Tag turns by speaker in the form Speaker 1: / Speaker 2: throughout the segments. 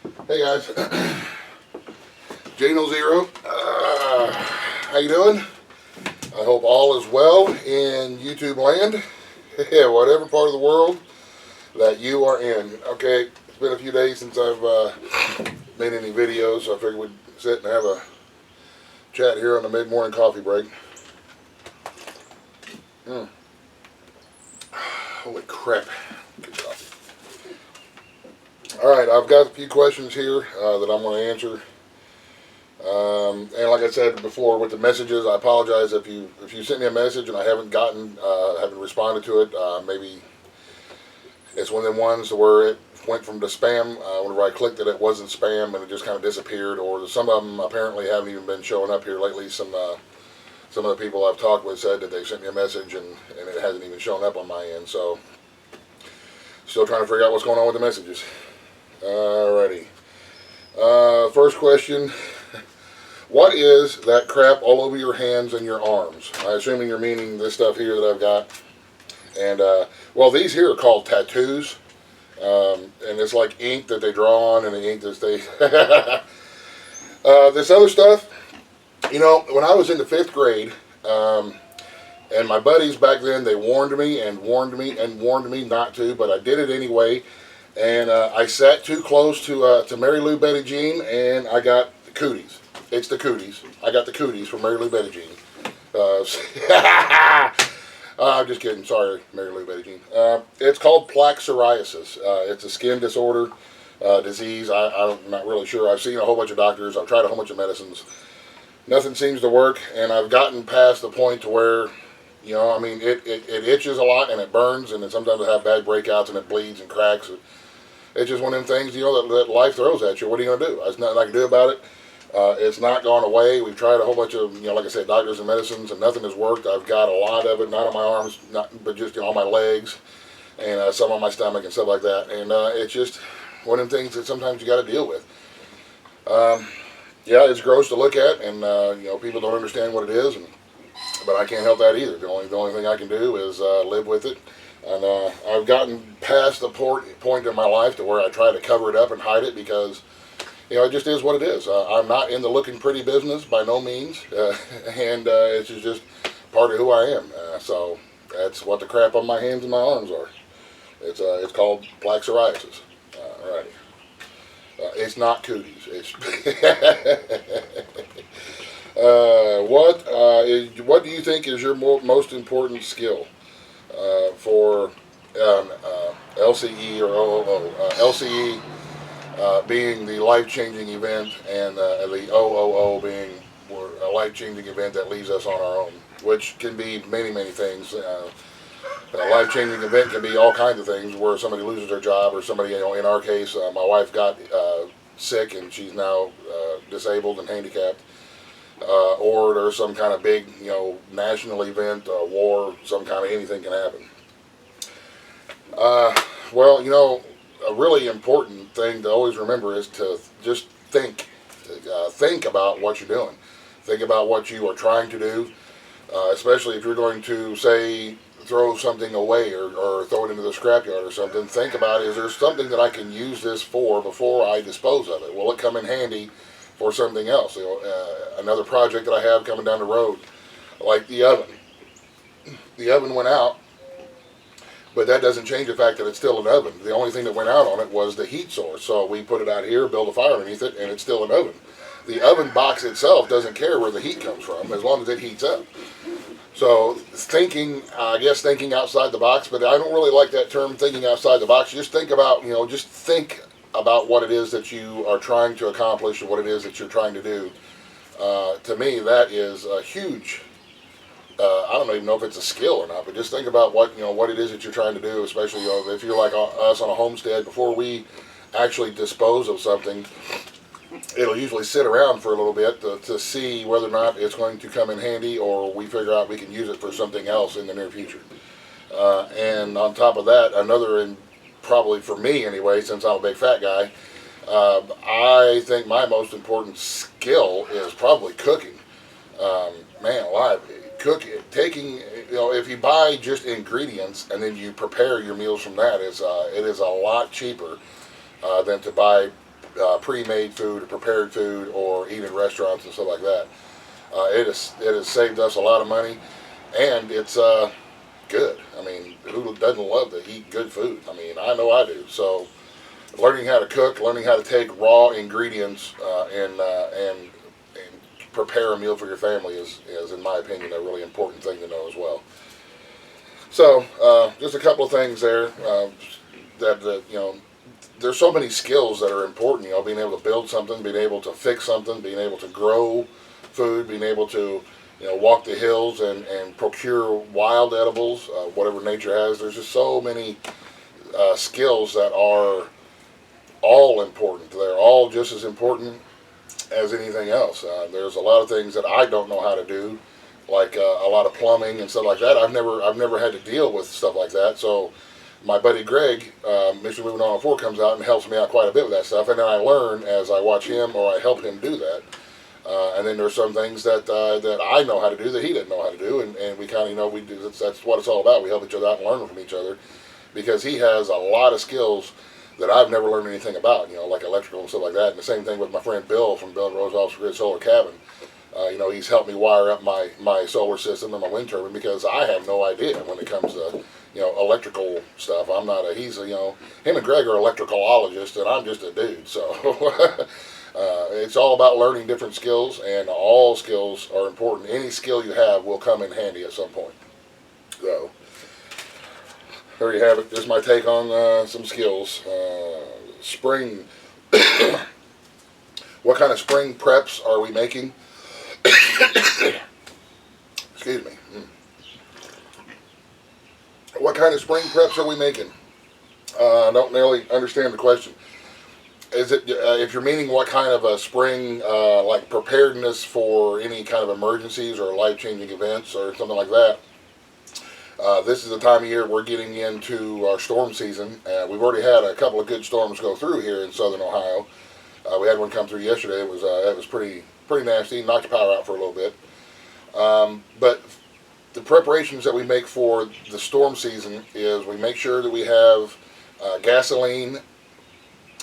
Speaker 1: Hey guys, Jano Zero. How you doing? I hope all is well in YouTube land. Whatever part of the world that you are in. Okay, it's been a few days since I've made any videos, so I figured we'd sit and have a chat here on the mid-morning coffee break. Holy crap. Good coffee. Alright, I've got a few questions here that I'm going to answer. And like I said before with the messages, I apologize if you sent me a message and I haven't responded to it. Maybe it's one of them ones where it went from the spam. Whenever I clicked it, it wasn't spam and it just kind of disappeared. Or some of them apparently haven't even been showing up here lately. Some of the people I've talked with said that they sent me a message and it hasn't even shown up on my end. So still trying to figure out what's going on with the messages. Alrighty. First question. What is that crap all over your hands and your arms? I'm assuming you're meaning this stuff here that I've got. And, well, these here are called tattoos. And it's like ink that they draw on and the ink that they... this other stuff, you know, when I was in the 5th grade, and my buddies back then, they warned me not to, but I did it anyway. And I sat too close to Mary Lou Betty Jean, and I got the cooties. It's the cooties. I got the cooties from Mary Lou Betty Jean. I'm just kidding. Sorry, Mary Lou Betty Jean. It's called plaque psoriasis. It's a skin disorder, disease. I'm not really sure. I've seen a whole bunch of doctors. I've tried a whole bunch of medicines. Nothing seems to work, and I've gotten past the point to where, you know, I mean, it itches a lot and it burns, and then sometimes I have bad breakouts and it bleeds and cracks. It's just one of them things, you know, that life throws at you. What are you going to do? There's nothing I can do about it. It's not gone away. We've tried a whole bunch of, you know, like I said, doctors and medicines, and nothing has worked. I've got a lot of it, not on my arms, but just, you know, on my legs, and some on my stomach and stuff like that. And it's just one of them things that sometimes you got to deal with. Yeah, it's gross to look at, and you know, people don't understand what it is, but I can't help that either. The only thing I can do is live with it. And I've gotten past the point in my life to where I try to cover it up and hide it because, you know, it just is what it is. I'm not in the looking pretty business by no means, and it's just part of who I am. So that's what the crap on my hands and my arms are. It's called plaque psoriasis. Alrighty. It's not cooties. It's what do you think is your most important skill? For LCE or OOO. LCE being the life-changing event, and the OOO being a life-changing event that leaves us on our own, which can be many, many things. A life-changing event can be all kinds of things, where somebody loses their job, or somebody, you know, in our case, my wife got sick and she's now disabled and handicapped. Or there's some kind of big, you know, national event, war, some kind of anything can happen. Well, you know, a really important thing to always remember is to just think about what you're doing. Think about what you are trying to do, especially if you're going to, say, throw something away or throw it into the scrapyard or something. Think about, is there something that I can use this for before I dispose of it? Will it come in handy for something else? You know, another project that I have coming down the road, like the oven. The oven went out, but that doesn't change the fact that it's still an oven. The only thing that went out on it was the heat source. So we put it out here, build a fire underneath it, and it's still an oven. The oven box itself doesn't care where the heat comes from, as long as it heats up. So thinking outside the box, but I don't really like that term, thinking outside the box. Just think about, you know, just think about what it is that you are trying to accomplish or what it is that you're trying to do. To me, that is a huge, I don't even know if it's a skill or not, but just think about what it is that you're trying to do, especially, you know, if you're like us on a homestead. Before we actually dispose of something, it'll usually sit around for a little bit to see whether or not it's going to come in handy, or we figure out we can use it for something else in the near future. And on top of that, another, and probably for me anyway, since I'm a big fat guy, I think my most important skill is probably cooking. Man alive, cooking, taking, you know, if you buy just ingredients and then you prepare your meals from that, it is a lot cheaper than to buy pre-made food or prepared food or eat in restaurants and stuff like that. It has saved us a lot of money, and it's good. I mean, who doesn't love to eat good food? I mean, I know I do. So, learning how to cook, learning how to take raw ingredients and prepare a meal for your family is, in my opinion, a really important thing to know as well. So, just a couple of things there that there's so many skills that are important. Being able to build something, being able to fix something, being able to grow food, being able to walk the hills and procure wild edibles, whatever nature has. There's just so many skills that are all important. They're all just as important as anything else. There's a lot of things that I don't know how to do, like a lot of plumbing and stuff like that. I've never had to deal with stuff like that. So my buddy Greg, Mr. Moving On 4, comes out and helps me out quite a bit with that stuff, and then I learn as I watch him or I help him do that. And then there's some things that I know how to do that he didn't know how to do, and we kind of we do. That's what it's all about. We help each other out and learn from each other, because he has a lot of skills that I've never learned anything about. Like electrical and stuff like that. And the same thing with my friend Bill from Bill and Rose Off Grid Solar Cabin. He's helped me wire up my solar system and my wind turbine, because I have no idea when it comes to electrical stuff. I'm not a he's a him and Greg are electricologists, and I'm just a dude. So. It's all about learning different skills, and all skills are important. Any skill you have will come in handy at some point. So, there you have it. Just my take on some skills. Spring. What kind of spring preps are we making? Excuse me. What kind of spring preps are we making? I don't really understand the question. Is it if you're meaning what kind of a spring like preparedness for any kind of emergencies or life-changing events or something like that? This is the time of year we're getting into our storm season. We've already had a couple of good storms go through here in southern Ohio. We had one come through yesterday. It was pretty nasty. Knocked the power out for a little bit. But the preparations that we make for the storm season is we make sure that we have gasoline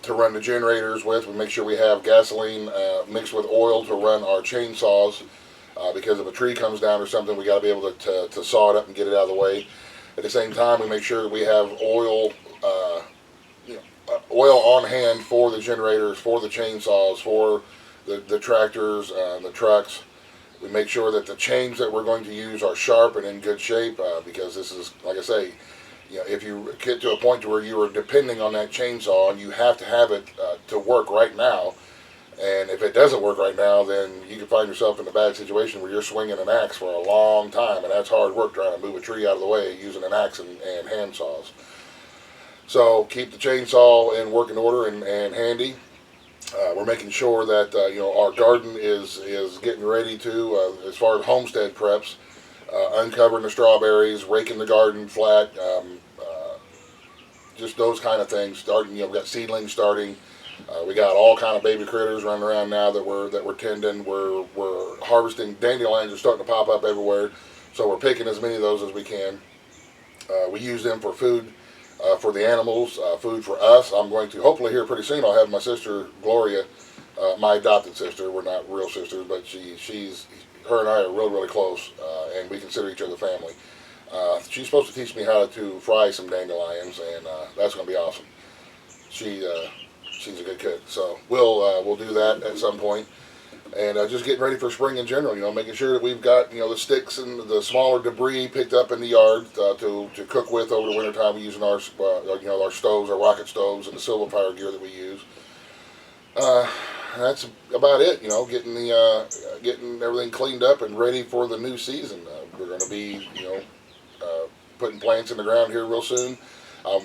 Speaker 1: to run the generators with. We make sure we have gasoline mixed with oil to run our chainsaws, because if a tree comes down or something, we got to be able to saw it up and get it out of the way. At the same time, we make sure that we have oil on hand for the generators, for the chainsaws, for the tractors, the trucks. We make sure that the chains that we're going to use are sharp and in good shape, because this is, like I say, if you get to a point to where you are depending on that chainsaw and you have to have it to work right now, and if it doesn't work right now, then you can find yourself in a bad situation where you're swinging an axe for a long time, and that's hard work trying to move a tree out of the way using an axe and hand saws. So keep the chainsaw in working order and handy. We're making sure that our garden is getting ready to, as far as homestead preps, uncovering the strawberries, raking the garden flat, just those kind of things. Starting, we've got seedlings starting. We got all kind of baby critters running around now that we're tending. We're harvesting. Dandelions are starting to pop up everywhere, so we're picking as many of those as we can. We use them for food, for the animals, food for us. I'm going to hopefully here pretty soon. I'll have my sister Gloria, my adopted sister. We're not real sisters, but her and I are really close, and we consider each other family. She's supposed to teach me how to fry some dandelions, and that's going to be awesome. She's a good cook, so we'll do that at some point. And just getting ready for spring in general, making sure that we've got the sticks and the smaller debris picked up in the yard to cook with over the wintertime. We're using our stoves, our rocket stoves, and the silver gear that we use. That's about it. Getting everything cleaned up and ready for the new season. We're going to be putting plants in the ground here real soon. I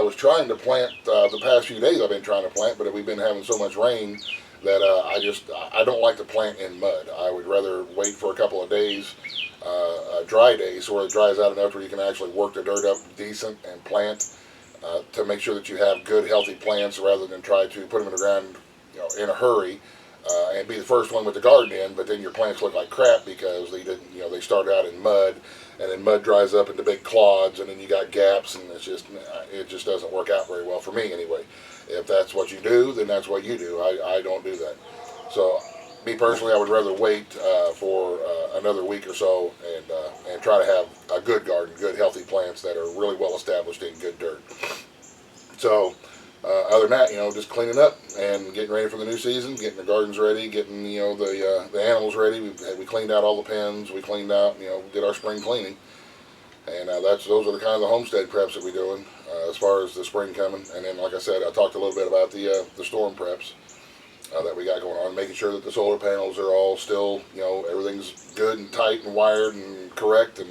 Speaker 1: was trying to plant the past few days. I've been trying to plant, but we've been having so much rain that I don't like to plant in mud. I would rather wait for a couple of days, dry days, so where it dries out enough where you can actually work the dirt up decent and plant to make sure that you have good, healthy plants, rather than try to put them in the ground in a hurry and be the first one with the garden in, but then your plants look like crap because they didn't, they started out in mud, and then mud dries up into big clods, and then you got gaps, and it just doesn't work out very well for me anyway. If that's what you do, then that's what you do. I don't do that. So, me personally, I would rather wait for another week or so and try to have a good garden, good healthy plants that are really well established in good dirt. So, other than that, just cleaning up and getting ready for the new season, getting the gardens ready, getting the animals ready. We cleaned out all the pens. We cleaned out, did our spring cleaning, and those are the kind of the homestead preps that we're doing as far as the spring coming. And then, like I said, I talked a little bit about the storm preps that we got going on, making sure that the solar panels are all still, everything's good and tight and wired and correct, and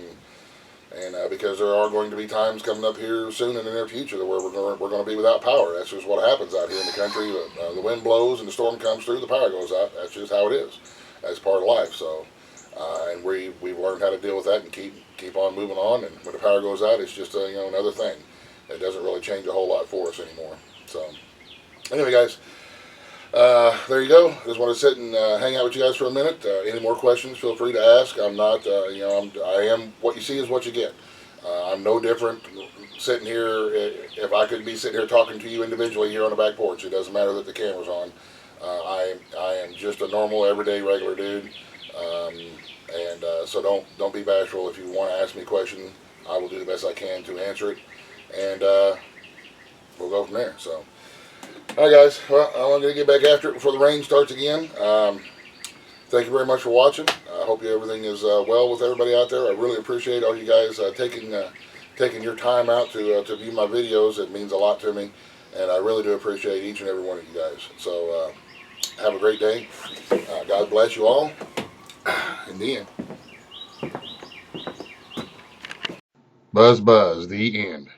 Speaker 1: because there are going to be times coming up here soon in the near future where we're going to be without power. That's just what happens out here in the country. The wind blows and the storm comes through, the power goes out. That's just how it is. That's part of life. So, and we've learned how to deal with that and keep on moving on. And when the power goes out, it's just another thing. It doesn't really change a whole lot for us anymore. So, anyway, guys. There you go. Just want to sit and hang out with you guys for a minute. Any more questions, feel free to ask. I'm not, I am, what you see is what you get. I'm no different sitting here. If I could be sitting here talking to you individually here on the back porch, it doesn't matter that the camera's on. I am just a normal, everyday, regular dude. So don't be bashful. If you want to ask me a question, I will do the best I can to answer it. And we'll go from there. So. Alright guys, well, I'm going to get back after it before the rain starts again. Thank you very much for watching. I hope everything is well with everybody out there. I really appreciate all you guys taking your time out to view my videos. It means a lot to me, and I really do appreciate each and every one of you guys. So have a great day. God bless you all. In the end. Buzz, the end.